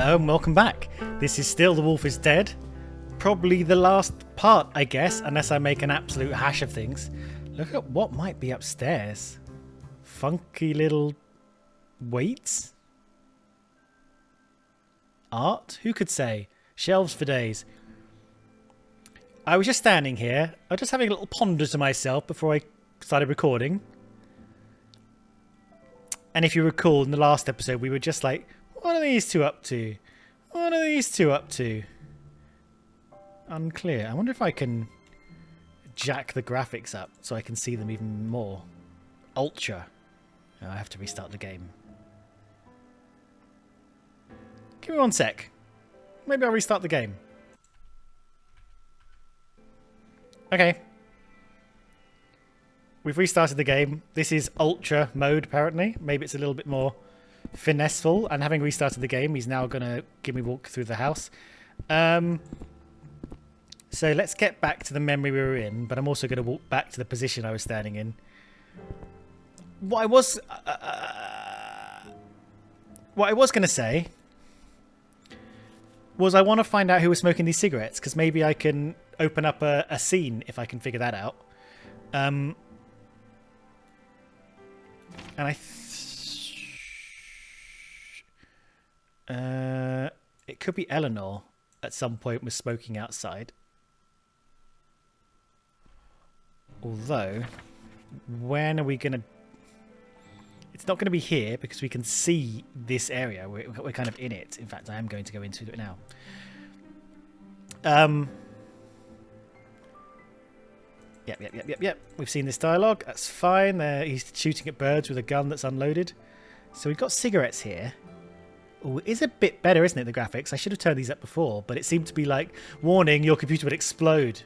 Hello and welcome back. This is still The Wolf is Dead. Probably the last part, I guess, unless I make an absolute hash of things. Look at what might be upstairs. Funky little weights? Art? Who could say? Shelves for days. I was just standing here. I was just having a little ponder to myself before I started recording. And if you recall, in the last episode, we were just like, what are these two up to? What are these two up to? Unclear. I wonder if I can jack the graphics up so I can see them even more. Ultra. Oh, I have to restart the game. Give me one sec. Maybe I'll restart the game. Okay. We've restarted the game. This is Ultra mode, apparently. Maybe it's a little bit more finesseful. And having restarted the game, he's now going to give me a walk through the house. So let's get back to the memory we were in, but I'm also going to walk back to the position I was standing in. What I was going to say was I want to find out who was smoking these cigarettes, because maybe I can open up a scene if I can figure that out. And it could be Eleanor at some point was smoking outside. Although, when are we going to... It's not going to be here because we can see this area. We're kind of in it. In fact, I am going to go into it now. Yep. We've seen this dialogue. That's fine. He's shooting at birds with a gun that's unloaded. So we've got cigarettes here. Oh, it is a bit better, isn't it, the graphics? I should have turned these up before, but it seemed to be like, warning, your computer would explode.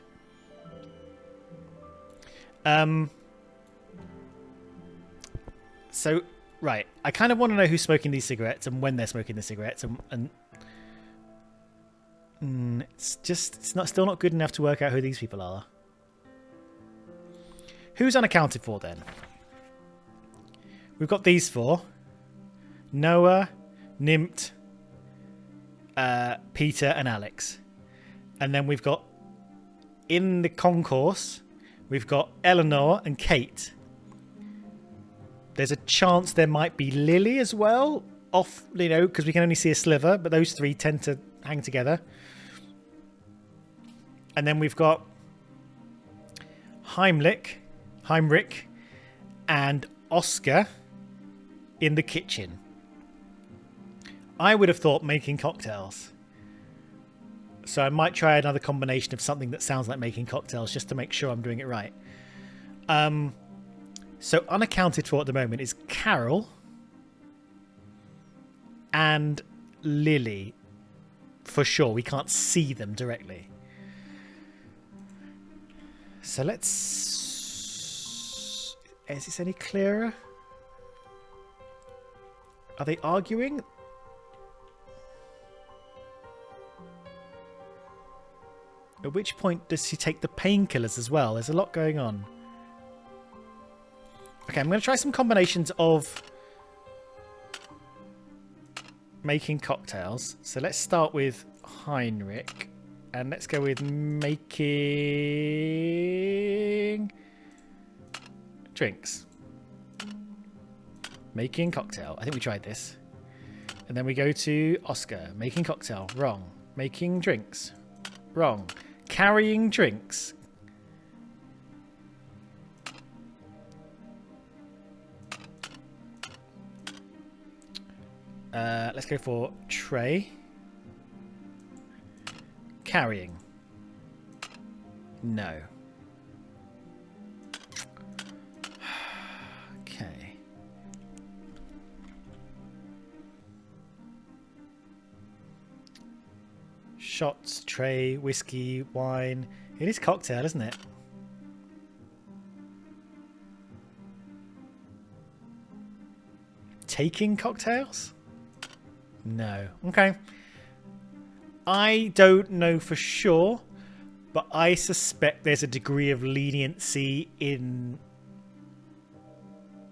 So, right. I kind of want to know who's smoking these cigarettes and when they're smoking the cigarettes. It's still not good enough to work out who these people are. Who's unaccounted for, then? We've got these four. Noah, Nimt, Peter and Alex. And then we've got, in the concourse, we've got Eleanor and Kate. There's a chance there might be Lily as well, off, because we can only see a sliver, but those three tend to hang together. And then we've got Heinrich, and Oscar in the kitchen. I would have thought making cocktails. So I might try another combination of something that sounds like making cocktails just to make sure I'm doing it right. So unaccounted for at the moment is Carol and Lily. For sure. We can't see them directly. So let's... Is this any clearer? Are they arguing? At which point does he take the painkillers as well? There's a lot going on. Okay, I'm going to try some combinations of making cocktails. So let's start with Heinrich. And let's go with making drinks. Making cocktail. I think we tried this. And then we go to Oscar. Making cocktail. Wrong. Making drinks. Wrong. Carrying drinks. Let's go for Trey. Carrying. No. Okay. Shots, tray, whiskey, wine. It is cocktail, isn't it? Taking cocktails? No. Okay. I don't know for sure, but I suspect there's a degree of leniency in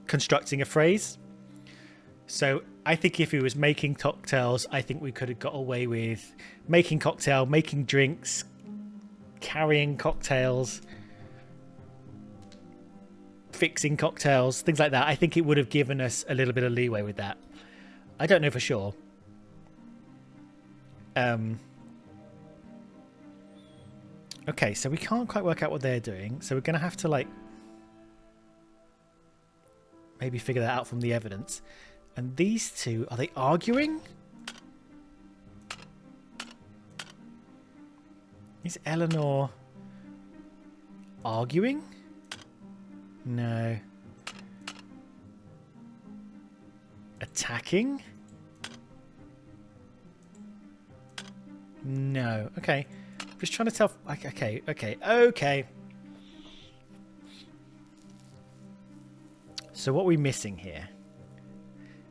constructing a phrase. So I think if he was making cocktails, I think we could have got away with making cocktail, making drinks, carrying cocktails, fixing cocktails, things like that. I think it would have given us a little bit of leeway with that. I don't know for sure. Okay, so we can't quite work out what they're doing. So we're going to have to, like, maybe figure that out from the evidence. And these two, are they arguing? Is Eleanor arguing? No. Attacking? No. Okay. Just trying to tell. Okay. So what are we missing here?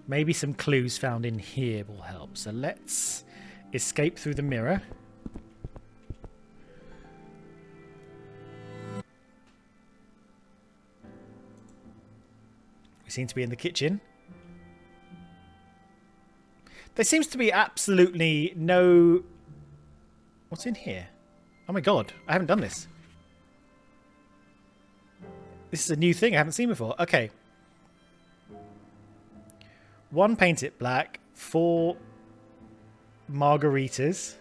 Maybe some clues found in here will help. So let's escape through the mirror. We seem to be in the kitchen. There seems to be absolutely no... What's in here? Oh my god, I haven't done this. This is a new thing I haven't seen before. Okay. 1 paint it black, 4 margaritas,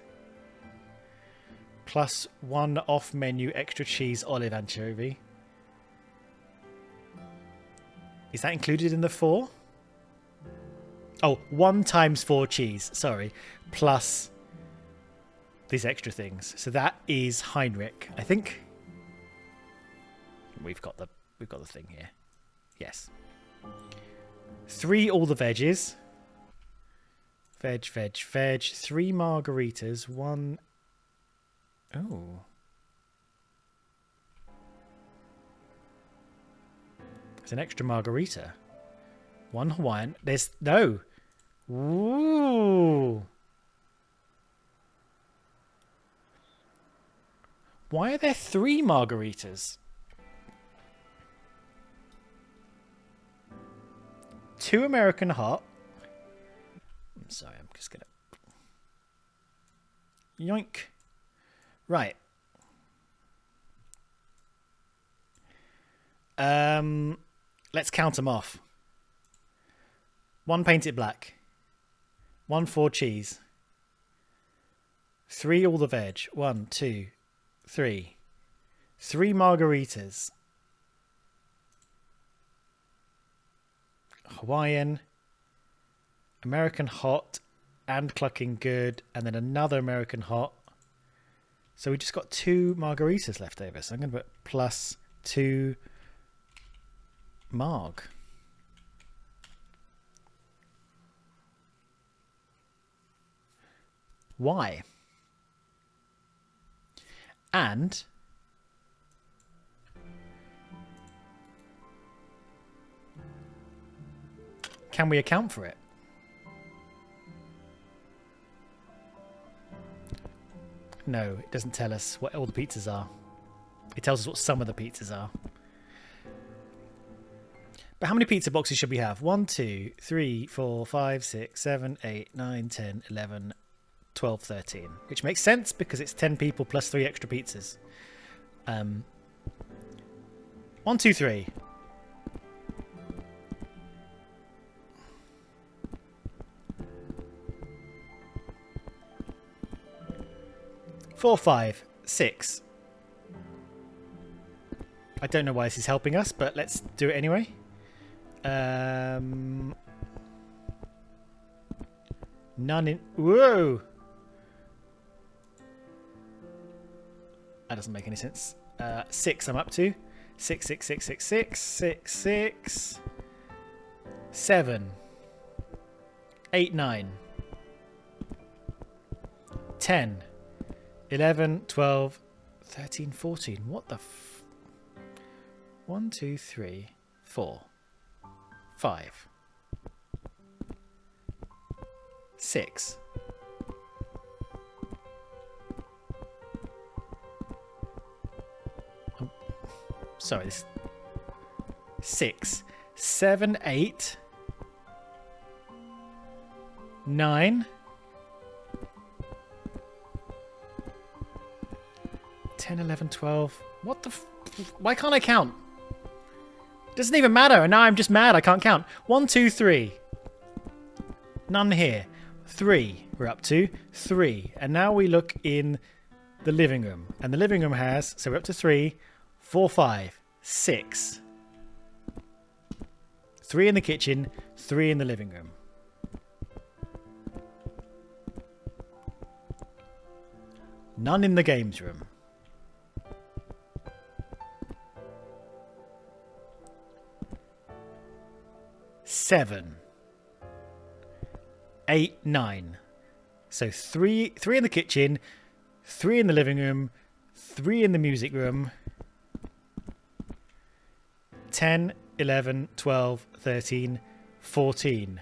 plus 1 off menu extra cheese olive anchovy. Is that included in the 4? Oh, 1 times 4 cheese, sorry, plus these extra things. So that is Heinrich, I think. We've got the thing here. Yes. 3 all the veggies. Veg. 3 margaritas. 1. Oh. There's an extra margarita. 1 Hawaiian. There's no. Ooh. Why are there 3 margaritas? 2 American hot. I'm sorry, I'm just gonna... Yoink. Right. Let's count them off. 1 painted black. 1 4 cheese. 3 all the veg. 1, 2, 3. 3 margaritas. Hawaiian, American hot, and clucking good, and then another American hot. So we just got 2 margaritas left over. So I'm going to put plus 2 marg. Why? And can we account for it? No, it doesn't tell us what all the pizzas are. It tells us what some of the pizzas are. But how many pizza boxes should we have? 1, 2, 3, 4, 5, 6, 7, 8, 9, 10, 11, 12, 13. Which makes sense because it's 10 people plus 3 extra pizzas. 1, 2, 3. 4, 5, 6. I don't know why this is helping us, but let's do it anyway. None in... Whoa! That doesn't make any sense. 6 I'm up to. 6, 6, 6, 6, 6, 6, 6. 7. 8, 9. 10. 11, 12, 13, 14. What the f... 1, 2, 3, 4, 5, 6. Sorry, this... 6, 7, 8, 9. 10, 11, 12. What the why can't I count? Doesn't even matter, and now I'm just mad I can't count. 1, 2, 3. None here. 3. We're up to 3. And now we look in the living room. And the living room has, so we're up to 3, 4, 5, 6. 3 in the kitchen, 3 in the living room. None in the games room. Seven, 8, 9. So 3 in the kitchen, 3 in the living room, 3 in the music room. 10, 11, 12, 13, 14.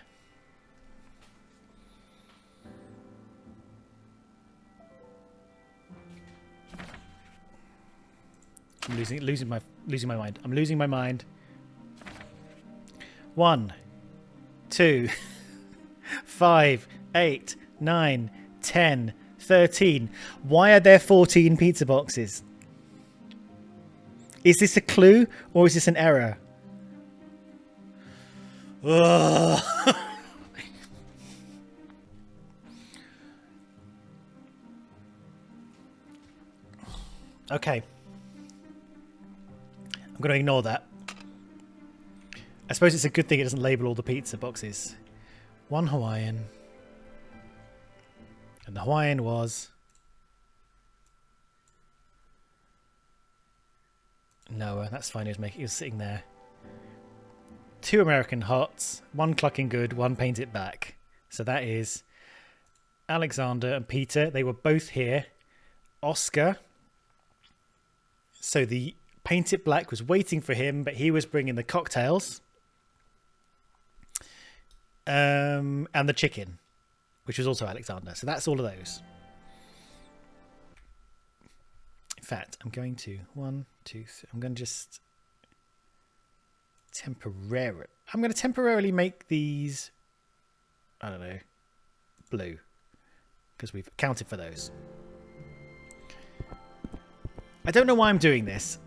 I'm losing my mind. I'm losing my mind. 1, 2, 5, 8, 9, 10, 13. Why are there 14 pizza boxes? Is this a clue or is this an error? Ugh. Okay. I'm going to ignore that. I suppose it's a good thing it doesn't label all the pizza boxes. 1 Hawaiian. And the Hawaiian was... Noah, that's fine, he was sitting there. 2 American Hots, 1 Clucking Good, 1 Paint It Black. So that is Alexander and Peter. They were both here. Oscar. So the Paint It Black was waiting for him, but he was bringing the cocktails. And the chicken, which was also Alexander. So that's all of those. In fact, I'm going to 1, 2, 3. I'm going to just temporarily make these, I don't know, blue, because we've accounted for those. I don't know why I'm doing this.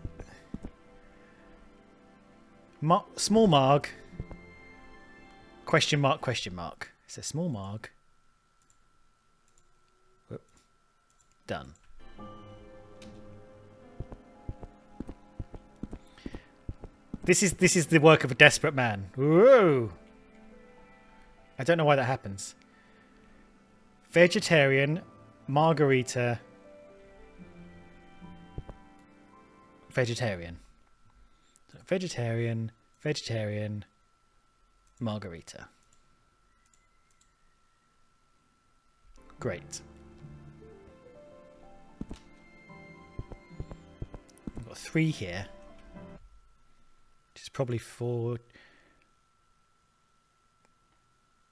Small Marg. Question mark, question mark. It's a small Marg. Whoop. Done. This is the work of a desperate man. Whoa! I don't know why that happens. Vegetarian, margarita, vegetarian. So vegetarian, margarita. Great. I've got 3 here. Which is probably 4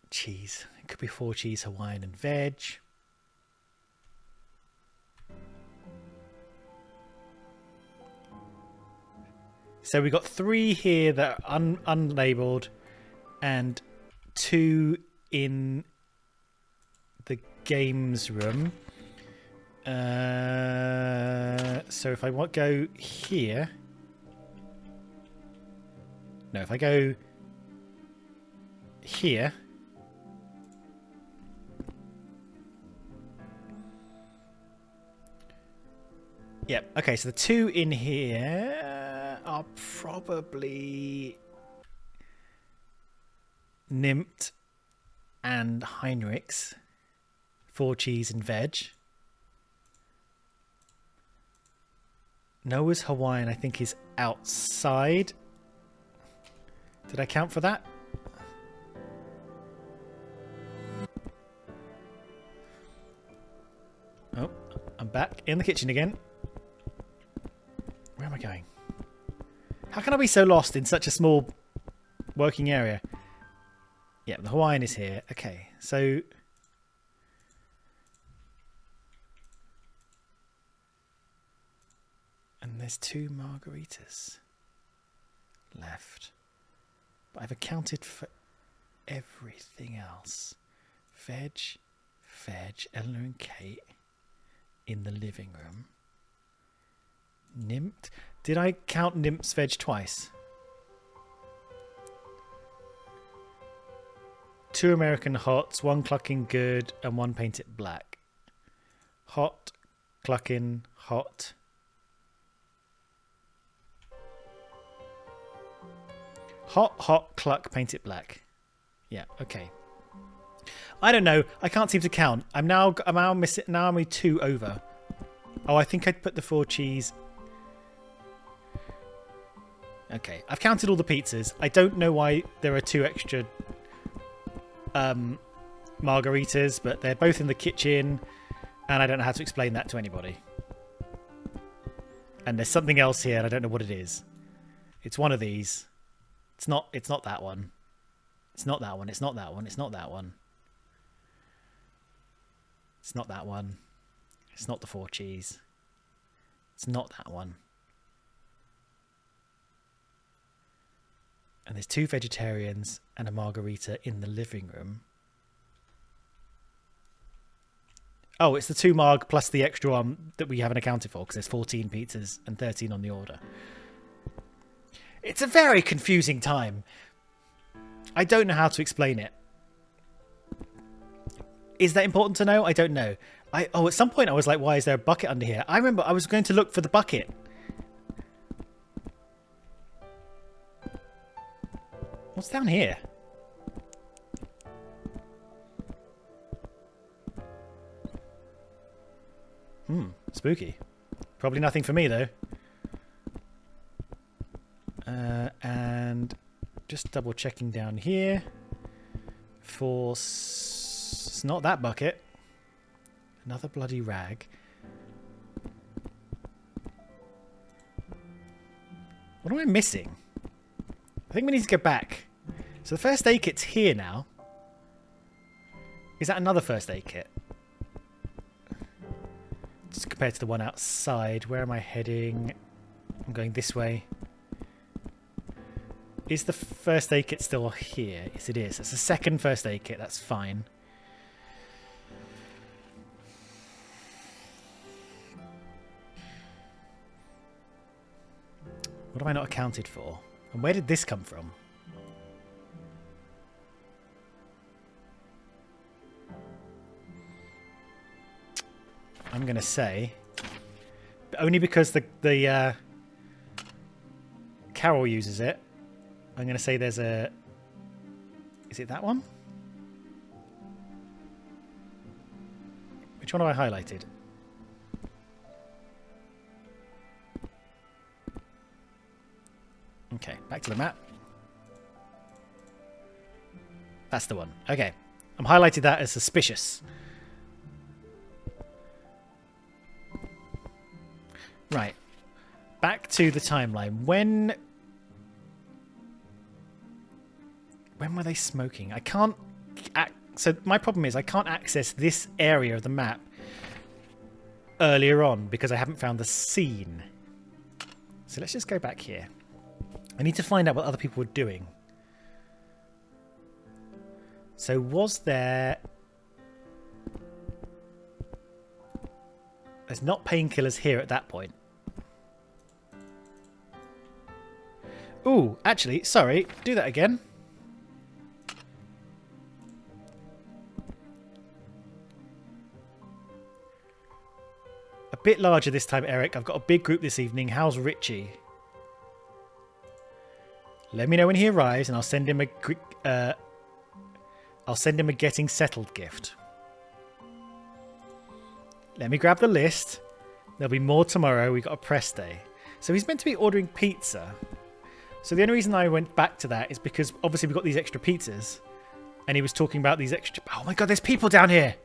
cheese. It could be 4 cheese, Hawaiian and veg. So we got 3 here that are unlabeled and 2 in the games room. So if I go here... No, if I go here... Yep, okay, so the 2 in here are probably Nimt and Heinrichs. 4 cheese and veg. Noah's Hawaiian, I think, is outside. Did I count for that? Oh, I'm back in the kitchen again. Where am I going? How can I be so lost in such a small working area? Yeah, the Hawaiian is here. Okay, so... And there's 2 margaritas left. But I've accounted for everything else. Eleanor and Kate in the living room. Nymph. Did I count Nymph's veg twice? 2 American hots, 1 clucking good, and 1 paint it black. Hot, clucking, hot. Hot, cluck, paint it black. Yeah, okay. I don't know. I can't seem to count. I'm now missing. Now I'm 2 over. Oh, I think I'd put the 4 cheese. Okay, I've counted all the pizzas. I don't know why there are 2 extra margaritas, but they're both in the kitchen, and I don't know how to explain that to anybody. And there's something else here, and I don't know what it is. It's one of these. It's not that one. It's not that one. It's not that one. It's not that one. It's not that one. It's not the 4 cheese. It's not that one. And there's 2 vegetarians and a margarita in the living room. Oh, it's the 2 marg plus the extra one that we haven't accounted for, because there's 14 pizzas and 13 on the order. It's a very confusing time. I don't know how to explain it. Is that important to know? I don't know. At some point I was like, why is there a bucket under here? I remember I was going to look for the bucket. What's down here? Spooky. Probably nothing for me, though. And just double checking down here for... It's not that bucket. Another bloody rag. What am I missing? I think we need to go back. So the first aid kit's here now. Is that another first aid kit? Just compared to the one outside. Where am I heading? I'm going this way. Is the first aid kit still here? Yes, it is. It's the second first aid kit. That's fine. What have I not accounted for? And where did this come from? I'm going to say... Only because the Carol uses it. I'm going to say there's a... Is it that one? Which one have I highlighted? Okay, back to the map. That's the one. Okay. I'm highlighted that as suspicious. Right. Back to the timeline. When were they smoking? I can't... So my problem is I can't access this area of the map earlier on because I haven't found the scene. So let's just go back here. I need to find out what other people were doing. So was there... There's not painkillers here at that point. Ooh, actually, sorry. Do that again. A bit larger this time, Eric. I've got a big group this evening. How's Richie? Let me know when he arrives, and I'll send him a getting settled gift. Let me grab the list. There'll be more tomorrow. We got a press day, so he's meant to be ordering pizza. So the only reason I went back to that is because obviously we got these extra pizzas, and he was talking about these extra. Oh my god, there's people down here.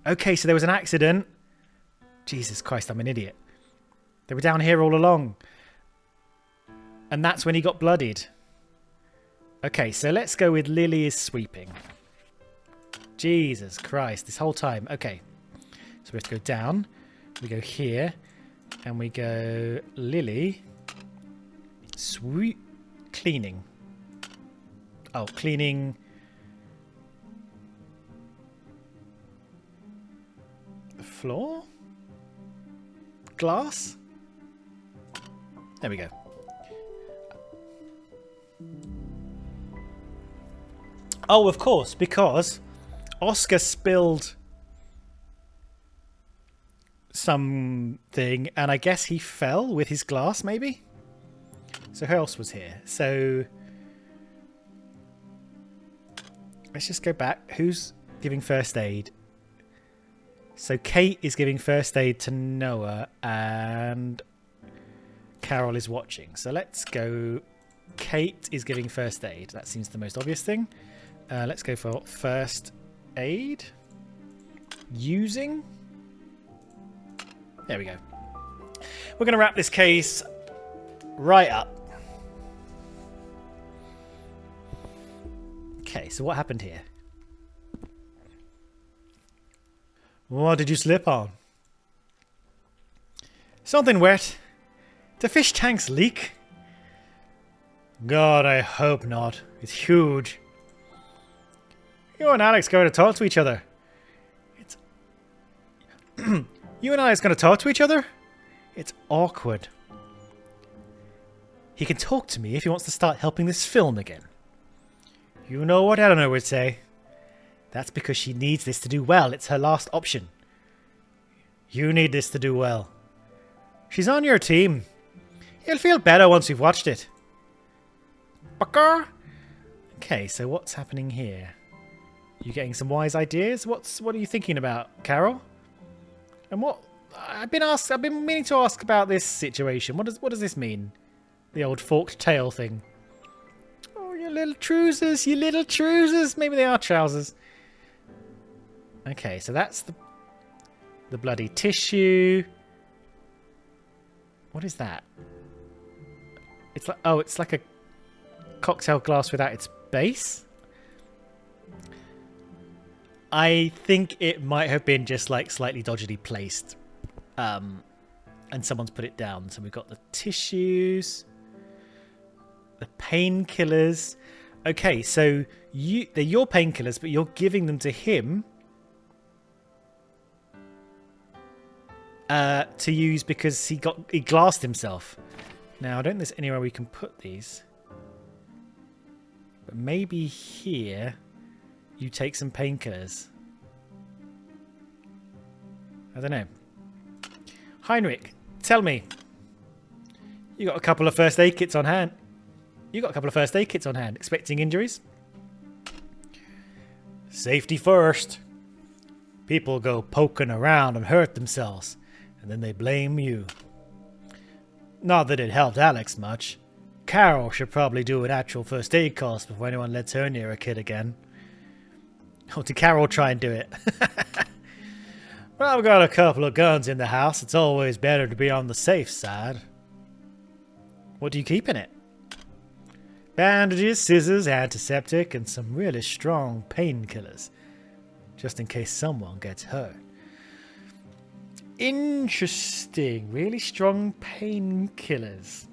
Okay, so there was an accident. Jesus Christ, I'm an idiot. They were down here all along. And that's when he got bloodied. Okay, so let's go with Lily is sweeping. Jesus Christ, this whole time. Okay, so we have to go down. We go here. And we go Lily. Sweep. Cleaning. Oh, cleaning the floor? Glass? There we go. Oh, of course, because Oscar spilled something, and I guess he fell with his glass, maybe? So who else was here? So let's just go back. Who's giving first aid? So Kate is giving first aid to Noah, and Carol is watching. So let's go. Kate is giving first aid. That seems the most obvious thing. Let's go for first aid. Using. There we go. We're going to wrap this case right up. Okay, so what happened here? What did you slip on? Something wet. The fish tanks leak? God, I hope not. It's huge. You and Alex going to talk to each other. It's... You and Alex going to talk to each other? It's awkward. He can talk to me if he wants to start helping this film again. You know what Eleanor would say. That's because she needs this to do well. It's her last option. You need this to do well. She's on your team. You'll feel better once you've watched it. Bucker? Okay, so what's happening here? You getting some wise ideas? What are you thinking about, Carol? And what I've been meaning to ask about this situation. What does this mean? The old forked tail thing. Oh, you little trousers, you little trousers. Maybe they are trousers. Okay, so that's the bloody tissue. What is that? It's like, oh, it's like a cocktail glass without its base. I think it might have been just like slightly dodgily placed, and someone's put it down. So we've got the tissues, the painkillers. Okay, so they're your painkillers, but you're giving them to him to use because he glassed himself. Now I don't think there's anywhere we can put these, but maybe here you take some painkillers. I don't know. Heinrich, tell me. You got a couple of first aid kits on hand. Expecting injuries? Safety first. People go poking around and hurt themselves, and then they blame you. Not that it helped Alex much. Carol should probably do an actual first aid course before anyone lets her near a kid again. Oh, did Carol try and do it? Well, I've got a couple of guns in the house. It's always better to be on the safe side. What do you keep in it? Bandages, scissors, antiseptic, and some really strong painkillers. Just in case someone gets hurt. Interesting. Really strong painkillers.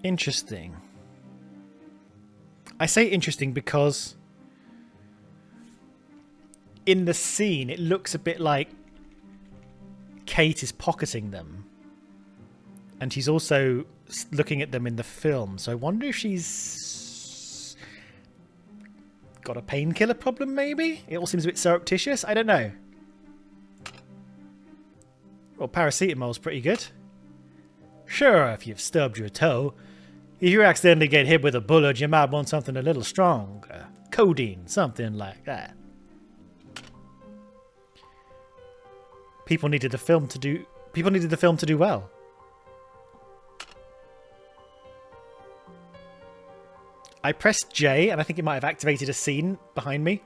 Interesting. I say interesting because in the scene it looks a bit like Kate is pocketing them, and she's also looking at them in the film. So I wonder if she's got a painkiller problem, maybe? It all seems a bit surreptitious. I don't know. Well, paracetamol's pretty good. Sure, if you've stubbed your toe. If you accidentally get hit with a bullet, you might want something a little stronger. Codeine, something like that. People needed the film to do well. I pressed J and I think it might have activated a scene behind me.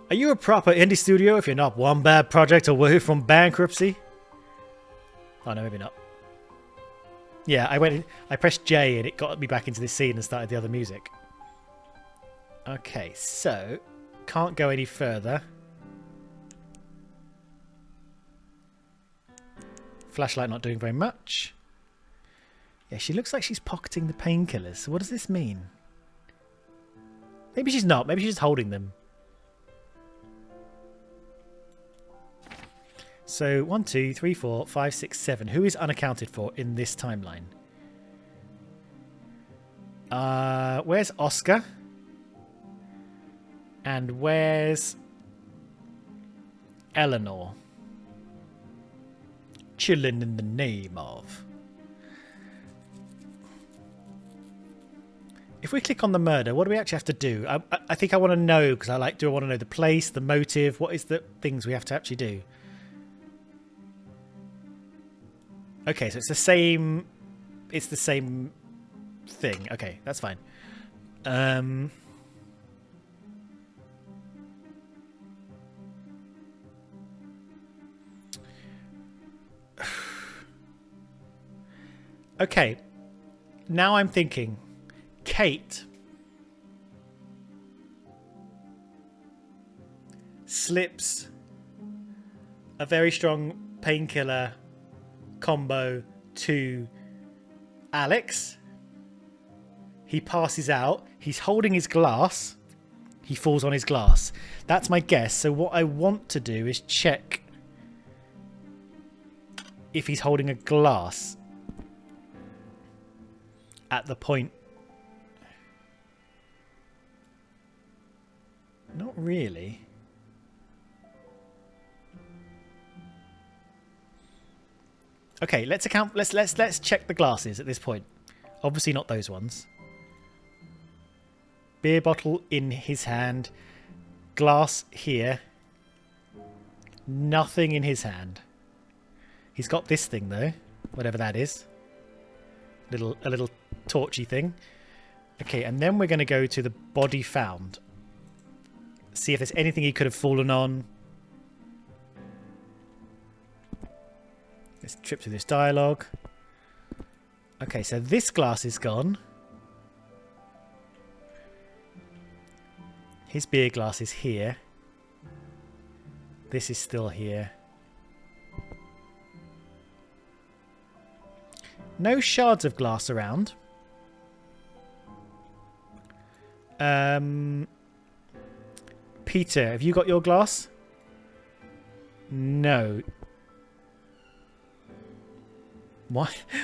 Are you a proper indie studio if you're not one bad project away from bankruptcy? Oh no, maybe not. Yeah, I pressed J and it got me back into this scene and started the other music. Okay, so can't go any further. Flashlight not doing very much. Yeah, she looks like she's pocketing the painkillers. So what does this mean? Maybe she's not. Maybe she's just holding them. So 1, 2, 3, 4, 5, 6, 7. Who is unaccounted for in this timeline? Where's Oscar? And where's Eleanor? Chilling in the name of. If we click on the murder, what do we actually have to do? I think I want to know, because do I want to know the place, the motive? What is the things we have to actually do? Okay, so it's the same thing. Okay, that's fine. Okay, now I'm thinking. Kate slips a very strong painkiller combo to Alex. He passes out. He's holding his glass. He falls on his glass. That's my guess. So what I want to do is check if he's holding a glass at the point. Not really. Okay, let's check the glasses at this point. Obviously not those ones. Beer bottle in his hand. Glass here. Nothing in his hand. He's got this thing though, whatever that is. A little torchy thing. Okay, and then we're going to go to the body found. See if there's anything he could have fallen on. Let's trip through this dialogue. Okay, so this glass is gone. His beer glass is here. This is still here. No shards of glass around. Peter, have you got your glass? No.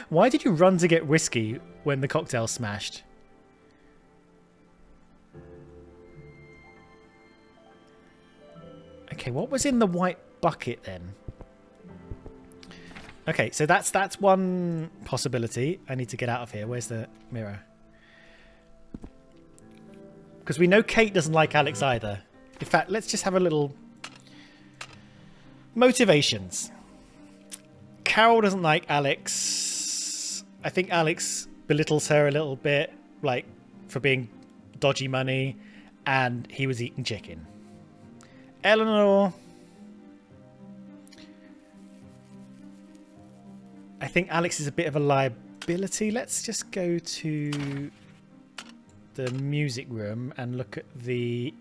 Why did you run to get whiskey when the cocktail smashed? Okay, what was in the white bucket then? Okay, so that's one possibility. I need to get out of here. Where's the mirror? Because we know Kate doesn't like Alex either. In fact, let's just have a little motivations. Carol doesn't like Alex. I think Alex belittles her a little bit, like for being dodgy money, and he was eating chicken. Eleanor, I think Alex is a bit of a liability. Let's just go to the music room and look at the...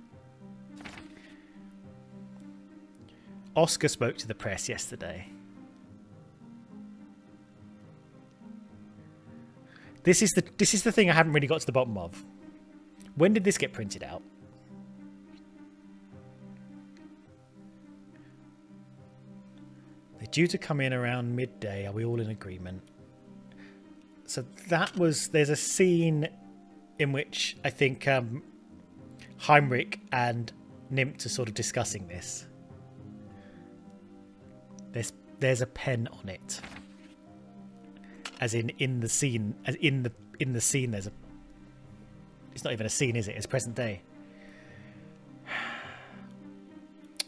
Oscar spoke to the press yesterday. This is the thing I haven't really got to the bottom of. When did this get printed out? They're due to come in around midday. Are we all in agreement? So that was... There's a scene in which I think Heinrich and Nimt are sort of discussing this. There's a pen on it. As in the scene, as in the scene there's a... It's not even a scene, is it? It's present day.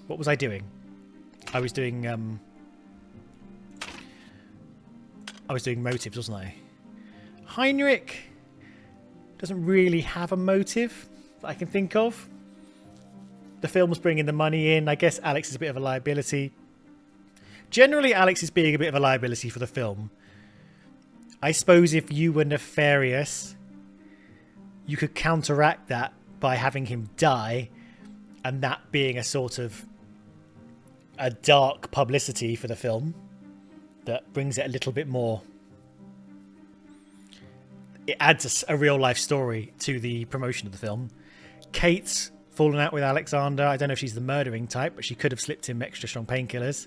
What was I doing? I was doing motives, wasn't I? Heinrich doesn't really have a motive that I can think of. The film's bringing the money in. I guess Alex is a bit of a liability. Generally, Alex is being a bit of a liability for the film. I suppose if you were nefarious, you could counteract that by having him die, and that being a sort of a dark publicity for the film. that brings it a little bit more. It adds a real life story to the promotion of the film. Kate's fallen out with Alexander. I don't know if she's the murdering type, but she could have slipped him extra strong painkillers.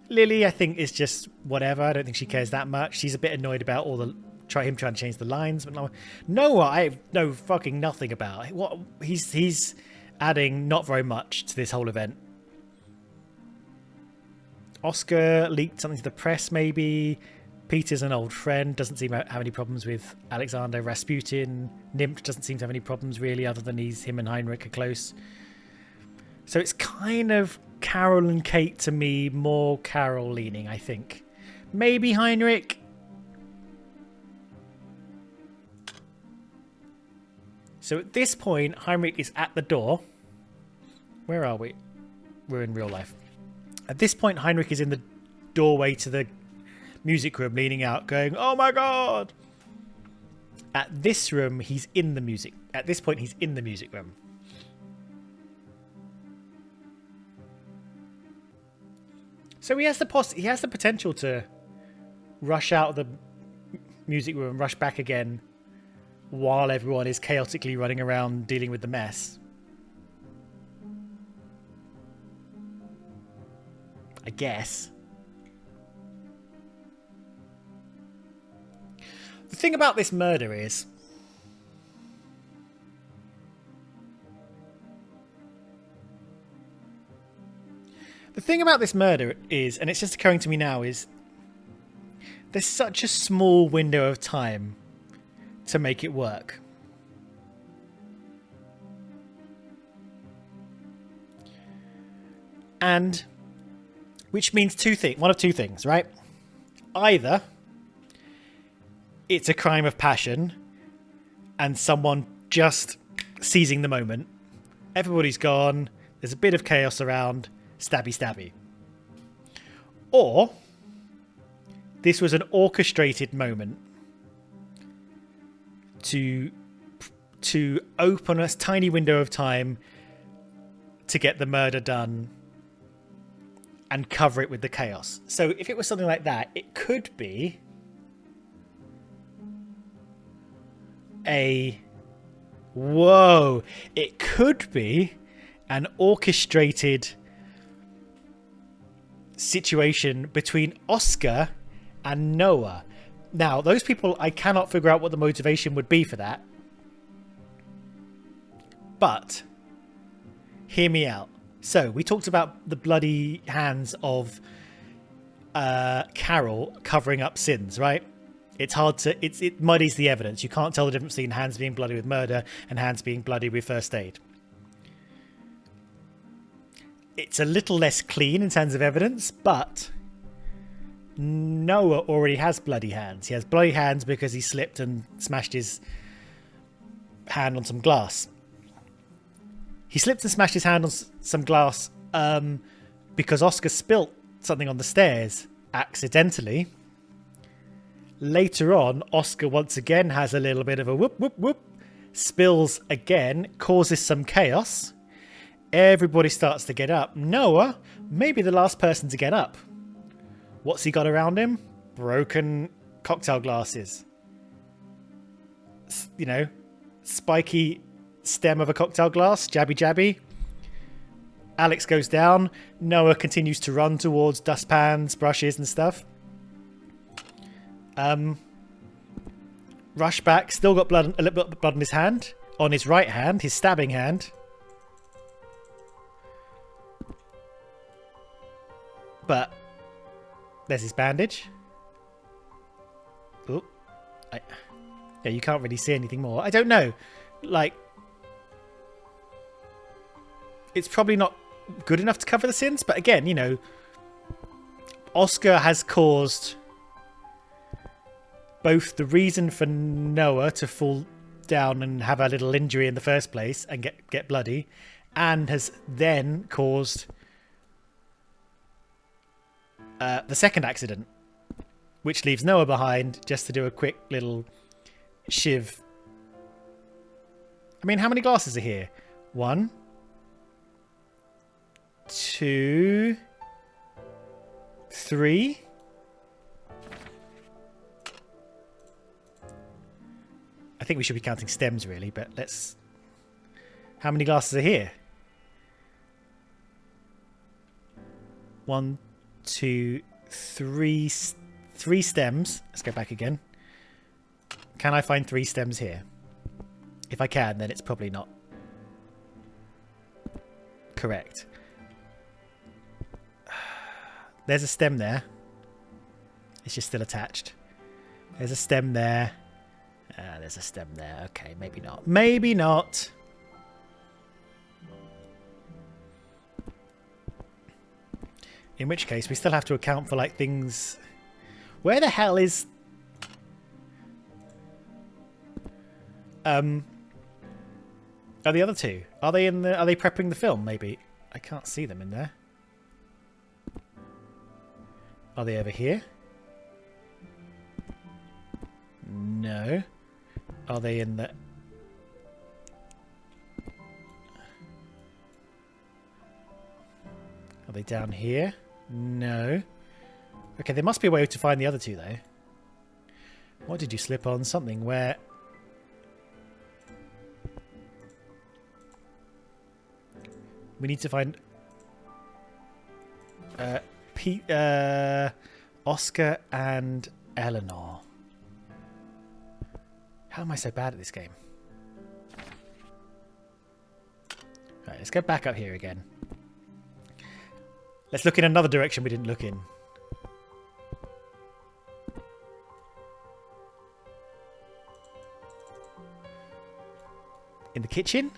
Lily, I think, is just whatever. I don't think she cares that much. She's a bit annoyed about all the him trying to change the lines. But Noah, I know fucking nothing about. What he's adding not very much to this whole event. Oscar leaked something to the press, maybe. Peter's an old friend, doesn't seem to have any problems with Alexander. Rasputin. Nymph doesn't seem to have any problems really, other than him and Heinrich are close. So it's kind of Carol and Kate to me, more Carol leaning, I think. Maybe Heinrich. So at this point, Heinrich is at the door. Where are we? We're in real life. At this point, Heinrich is in the doorway to the music room, leaning out, going, "Oh my god!" At this room, he's in the music. At this point, he's in the music room. So he has the potential to rush out of the music room, rush back again, while everyone is chaotically running around dealing with the mess. I guess. The thing about this murder is, and it's just occurring to me now, is there's such a small window of time to make it work. And which means one of two things, right? Either it's a crime of passion and someone just seizing the moment. Everybody's gone. There's a bit of chaos around. Stabby, stabby. Or this was an orchestrated moment to open a tiny window of time to get the murder done and cover it with the chaos. So if it was something like that, it could be it could be an orchestrated situation between Oscar and Noah. Now, those people, I cannot figure out what the motivation would be for that. But hear me out. So we talked about the bloody hands of Carol covering up sins, right? It's hard to... It muddies the evidence. You can't tell the difference between hands being bloody with murder and hands being bloody with first aid. It's a little less clean in terms of evidence, but Noah already has bloody hands. He has bloody hands because he slipped and smashed his hand on some glass. He slipped and smashed his hand on some glass because Oscar spilt something on the stairs accidentally. Later on, Oscar once again has a little bit of a whoop, whoop, whoop, spills again, causes some chaos. Everybody starts to get up. Noah, maybe the last person to get up. What's he got around him? Broken cocktail glasses. You know, spiky stem of a cocktail glass. Jabby, jabby. Alex goes down. Noah continues to run towards dustpans, brushes and stuff. Rush back. Still got blood, a little bit of blood on his hand. On his right hand, his stabbing hand. But there's his bandage. Oh, yeah, you can't really see anything more. I don't know. Like, it's probably not good enough to cover the sins. But again, you know, Oscar has caused both the reason for Noah to fall down and have a little injury in the first place and get bloody, and has then caused the second accident, which leaves Noah behind just to do a quick little shiv. I mean, how many glasses are here? 1, 2, 3. I think we should be counting stems really, but let's... How many glasses are here? 1, 2, 3... 3 stems. Let's go back again. Can I find 3 stems here? If I can, then it's probably not correct. There's a stem there. It's just still attached. There's a stem there. There's a stem there. Okay, maybe not. Maybe not. In which case, we still have to account for like things... Where the hell is... Are the other two? Are they in the... Are they prepping the film, maybe? I can't see them in there. Are they over here? No. Are they in the... Are they down here? No. Okay, there must be a way to find the other two, though. What did you slip on? Something where... We need to find... Oscar and Eleanor. How am I so bad at this game? Right, let's go back up here again. Let's look in another direction we didn't look in. In the kitchen?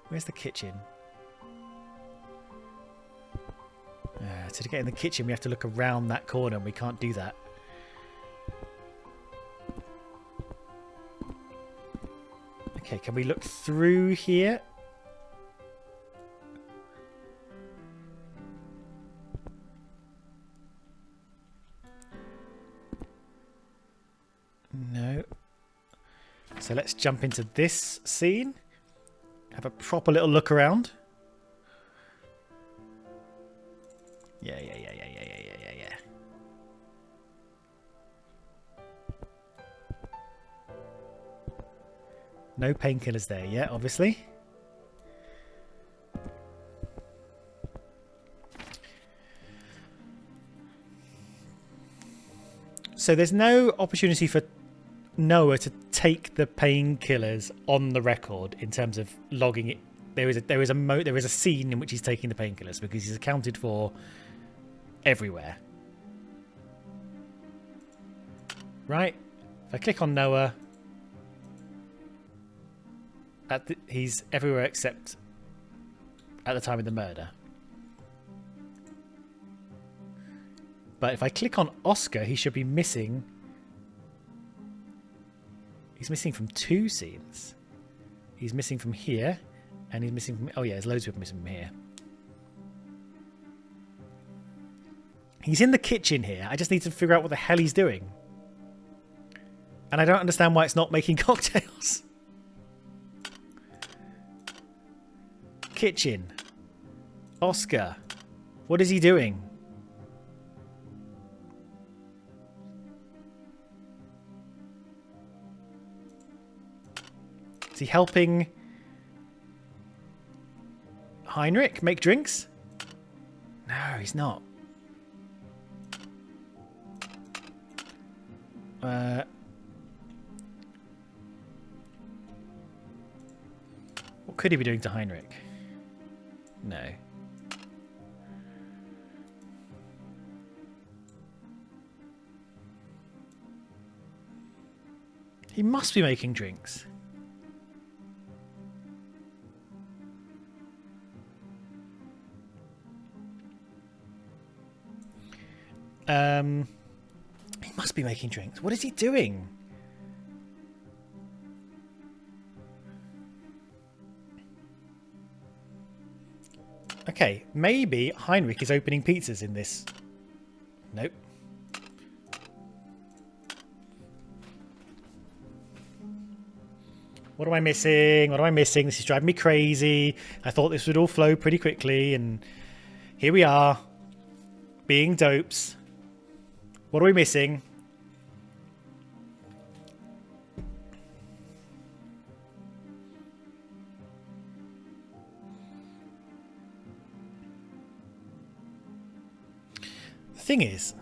Where's the kitchen? So to get in the kitchen, we have to look around that corner, and we can't do that. Okay, can we look through here? No. So let's jump into this scene. Have a proper little look around. Yeah. No painkillers there yet, obviously. So there's no opportunity for Noah to take the painkillers on the record in terms of logging it. There is a scene in which he's taking the painkillers because he's accounted for everywhere. Right? If I click on Noah, he's everywhere except at the time of the murder. But if I click on Oscar, he should be missing. He's missing from 2 scenes. He's missing from here, and he's missing from... Oh yeah, there's loads of people missing from here. He's in the kitchen here. I just need to figure out what the hell he's doing. And I don't understand why it's not making cocktails. Kitchen. Oscar. What is he doing? Is he helping Heinrich make drinks? No, he's not. What could he be doing to Heinrich? No. He must be making drinks. He must be making drinks. What is he doing? Okay, maybe Heinrich is opening pizzas in this. Nope. What am I missing? What am I missing? This is driving me crazy. I thought this would all flow pretty quickly, and here we are. Being dopes. What are we missing? The thing is...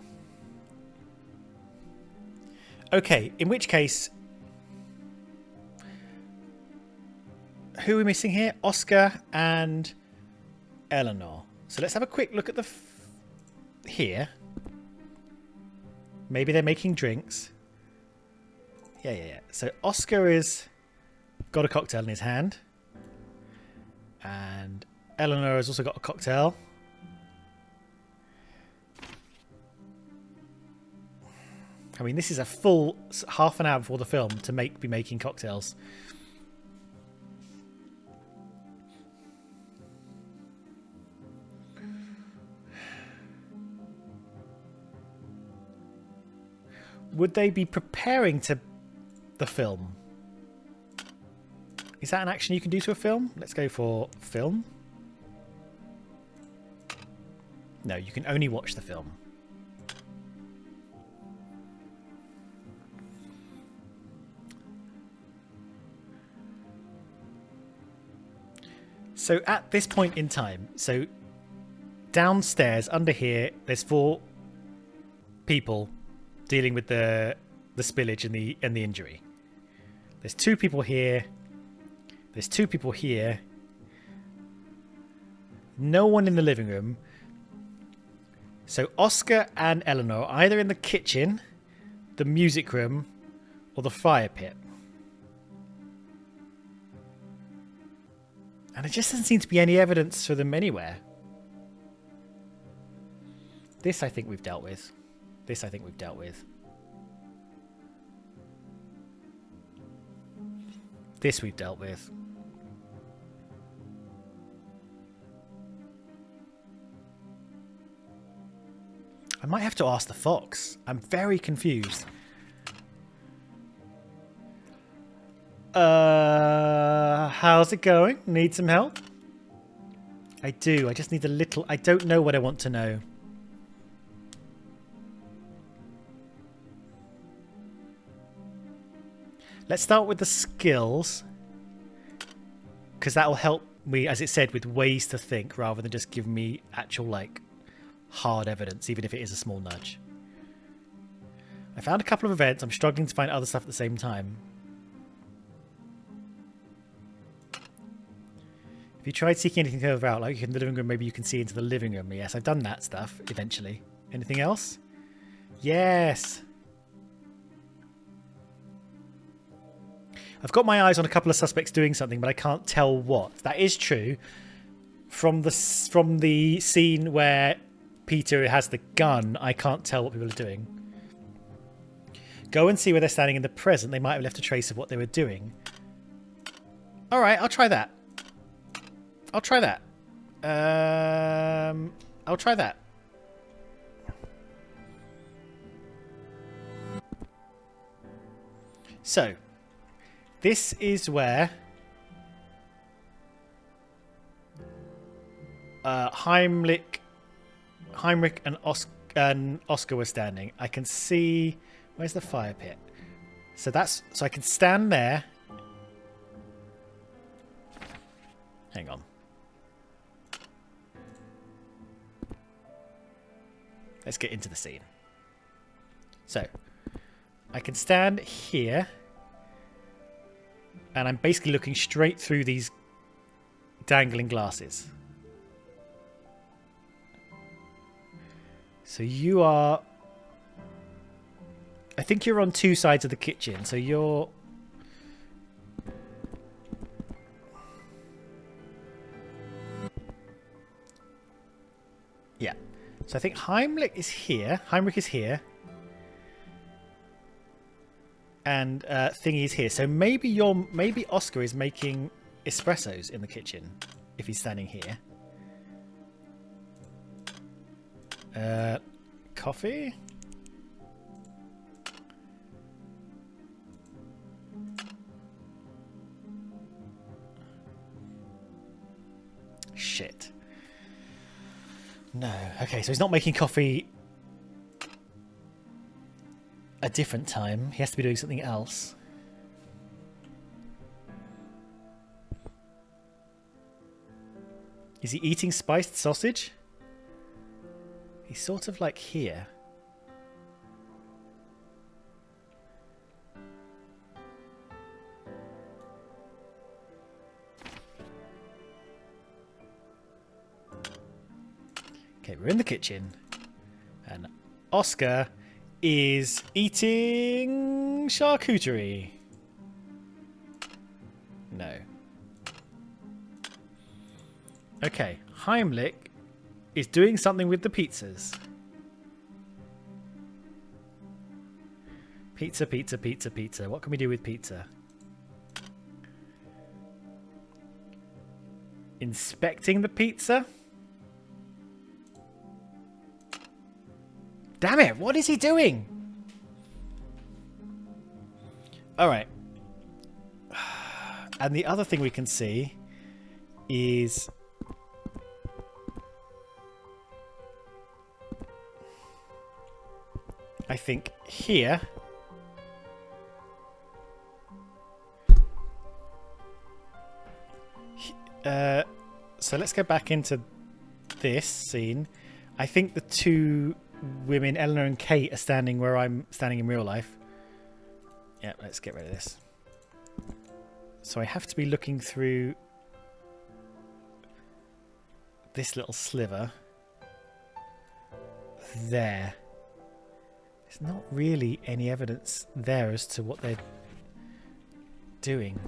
Okay, in which case... Who are we missing here? Oscar and Eleanor. So let's have a quick look at the... here. Maybe they're making drinks. Yeah. So Oscar is... got a cocktail in his hand. And Eleanor has also got a cocktail. I mean, this is a full half an hour before the film to be making cocktails. Would they be preparing to the film? Is that an action you can do to a film? Let's go for film. No, you can only watch the film. So at this point in time, so downstairs under here, there's 4 people dealing with the spillage and the injury. There's 2 people here. There's 2 people here. No one in the living room. So Oscar and Eleanor are either in the kitchen, the music room, or the fire pit. And there just doesn't seem to be any evidence for them anywhere. This I think we've dealt with. This we've dealt with. I might have to ask the fox. I'm very confused. How's it going? Need some help? I do. I just need a little... I don't know what I want to know. Let's start with the skills. Because that will help me, as it said, with ways to think rather than just give me actual, like, hard evidence, even if it is a small nudge. I found a couple of events. I'm struggling to find other stuff at the same time. If you tried seeking anything further out, like in the living room, maybe you can see into the living room. Yes, I've done that stuff, eventually. Anything else? Yes! I've got my eyes on a couple of suspects doing something, but I can't tell what. That is true. From the scene where Peter has the gun, I can't tell what people are doing. Go and see where they're standing in the present. They might have left a trace of what they were doing. Alright, I'll try that. I'll try that. I'll try that. So, this is where Heinrich and Oscar were standing. I can see... Where's the fire pit? So I can stand there. Hang on. Let's get into the scene. So, I can stand here. And I'm basically looking straight through these dangling glasses. So you are... I think you're on 2 sides of the kitchen. So you're... Yeah. So I think Heinrich is here. And Thingy is here. So maybe Oscar is making espressos in the kitchen if he's standing here. Coffee? Shit. No. Okay, so he's not making coffee a different time. He has to be doing something else. Is he eating spiced sausage? He's sort of like here. Okay, we're in the kitchen. And Oscar is eating charcuterie. No. Okay, Heimlich is doing something with the pizzas. Pizza, pizza, pizza, pizza. What can we do with pizza? Inspecting the pizza? Damn it, what is he doing? Alright. And the other thing we can see is... I think here... so let's go back into this scene. I think the two women, Eleanor and Kate, are standing where I'm standing in real life. Yeah, let's get rid of this. So I have to be looking through this little sliver. There. There's not really any evidence there as to what they're doing.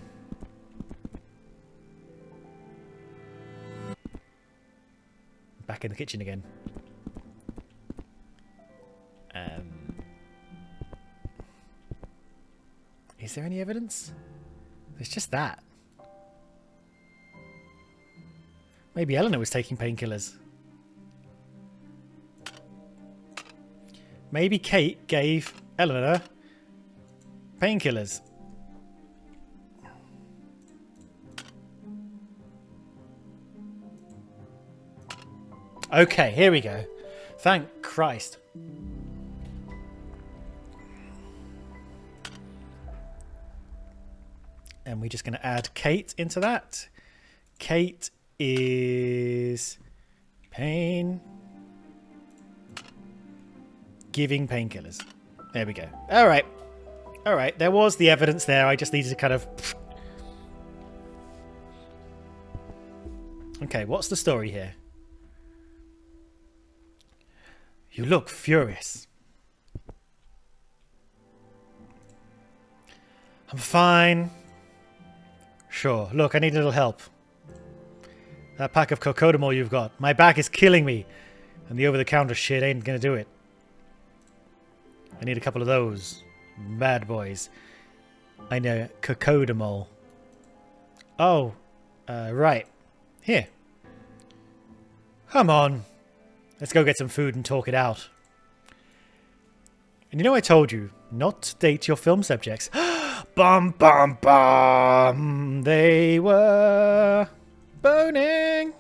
Back in the kitchen again. Is there any evidence? There's just that. Maybe Eleanor was taking painkillers. Maybe Kate gave Eleanor painkillers. Okay, here we go. Thank Christ. And we're just going to add Kate into that. Kate is pain giving painkillers. There we go. All right. All right. There was the evidence there. I just needed to kind of... Okay, what's the story here? You look furious. I'm fine. Sure. Look, I need a little help. That pack of cocodamol you've got. My back is killing me. And the over-the-counter shit ain't gonna do it. I need a couple of those. Bad boys. I know. Cocodamol. Oh. Right. Here. Come on. Let's go get some food and talk it out. And you know I told you not to date your film subjects. Bum bum bum. They were boning.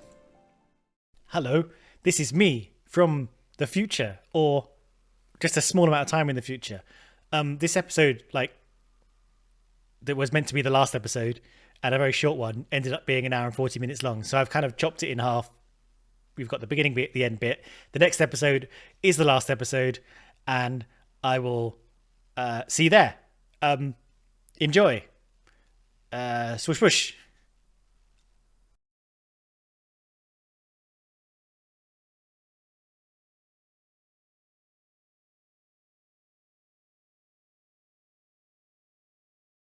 Hello, this is me from the future, or just a small amount of time in the future. This episode, that was meant to be the last episode, and a very short one, ended up being an hour and 40 minutes long. So I've kind of chopped it in half. We've got the beginning bit, the end bit. The next episode is the last episode, and I will see you there. Enjoy. Swoosh, swoosh.